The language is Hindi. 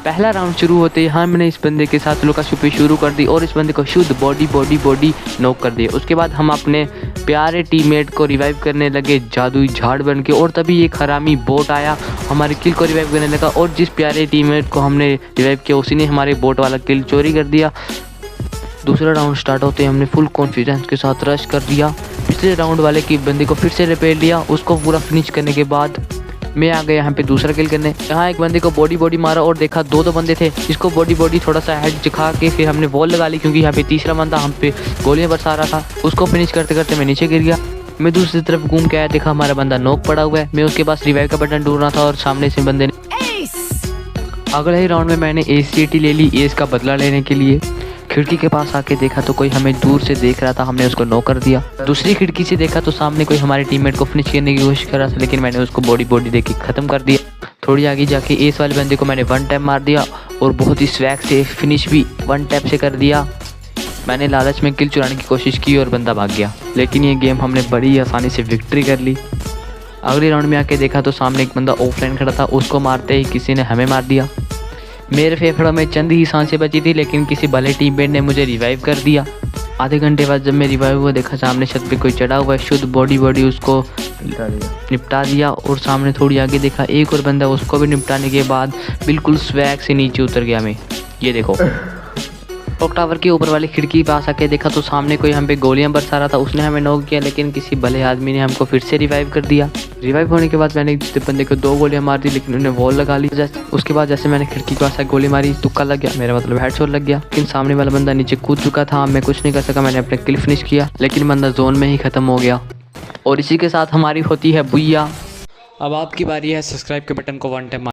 पहला राउंड शुरू होते ही हमने इस बंदे के साथ लुका छुपी शुरू कर दी और इस बंदे को शुद्ध बॉडी नॉक कर दिया। उसके बाद हम अपने प्यारे टीममेट को रिवाइव करने लगे जादुई झाड़ बन के, और तभी एक हरामी बोट आया हमारे किल को रिवाइव करने लगा, और जिस प्यारे टीममेट को हमने रिवाइव किया उसी ने हमारे बोट वाला किल चोरी कर दिया। दूसरा राउंड स्टार्ट होते ही हमने फुल कॉन्फिडेंस के साथ रश कर दिया। पिछले राउंड वाले की बंदे को फिर से रिपेयर लिया। उसको पूरा फिनिश करने के बाद मैं आ गया यहाँ पे दूसरा किल करने। यहाँ एक बंदे को बॉडी मारा और देखा दो बंदे थे। इसको बॉडी थोड़ा सा हेड दिखा के फिर हमने वॉल लगा ली, क्योंकि यहाँ पे तीसरा बंदा हम पे गोलियां बरसा रहा था। उसको फिनिश करते करते मैं नीचे गिर गया। मैं दूसरी तरफ घूम के आया, देखा हमारा बंदा नॉक पड़ा हुआ है। मैं उसके पास रिवाइव का बटन ढूंढ रहा था और सामने से बंदे ने अगले ही राउंड में मैंने ACT ले ली एस का बदला लेने के लिए। खिड़की के पास आके देखा तो कोई हमें दूर से देख रहा था, हमने उसको नॉक कर दिया। दूसरी खिड़की से देखा तो सामने कोई हमारे टीममेट को फिनिश करने की कोशिश कर रहा था, लेकिन मैंने उसको बॉडी देके ख़त्म कर दिया। थोड़ी आगे जाके एस वाले बंदे को मैंने वन टैप मार दिया और बहुत ही स्वैग से फिनिश भी वन टैप से कर दिया। मैंने लालच में किल चुराने की कोशिश की और बंदा भाग गया, लेकिन ये गेम हमने बड़ी आसानी से विक्ट्री कर ली। अगले राउंड में आके देखा तो सामने एक बंदा ऑफलाइन खड़ा था, उसको मारते ही किसी ने हमें मार दिया। मेरे फेफड़ों में चंद ही सांसें बची थी, लेकिन किसी भले टीममेट ने मुझे रिवाइव कर दिया। आधे घंटे बाद जब मैं रिवाइव हुआ देखा सामने छत पे कोई चढ़ा हुआ है, शुद्ध बॉडी उसको निपटा दिया। और सामने थोड़ी आगे देखा एक और बंदा, उसको भी निपटाने के बाद बिल्कुल स्वैग से नीचे उतर गया मैं। ये देखो क्लॉक टावर के ऊपर वाली खिड़की पास आके देखा तो सामने कोई हम पे गोलियां बरसा रहा था। उसने हमें नॉक किया, लेकिन किसी भले आदमी ने हमको फिर से रिवाइव कर दिया। रिवाइव होने के बाद मैंने बंदे को 2 गोलियां मार दी, लेकिन उन्हें वॉल लगा ली। उसके बाद जैसे मैंने खिड़की के पास गोली मारी, तुक्का लग गया, मेरा मतलब हेडशॉट लग गया। लेकिन सामने वाला बंदा नीचे कूद चुका था, मैं कुछ नहीं कर सका। मैंने अपना किल फिनिश किया, लेकिन बंदा जोन में ही खत्म हो गया। और इसी के साथ हमारी होती है बुइया। अब आपकी बारी है सब्सक्राइब के बटन को 1 टाइम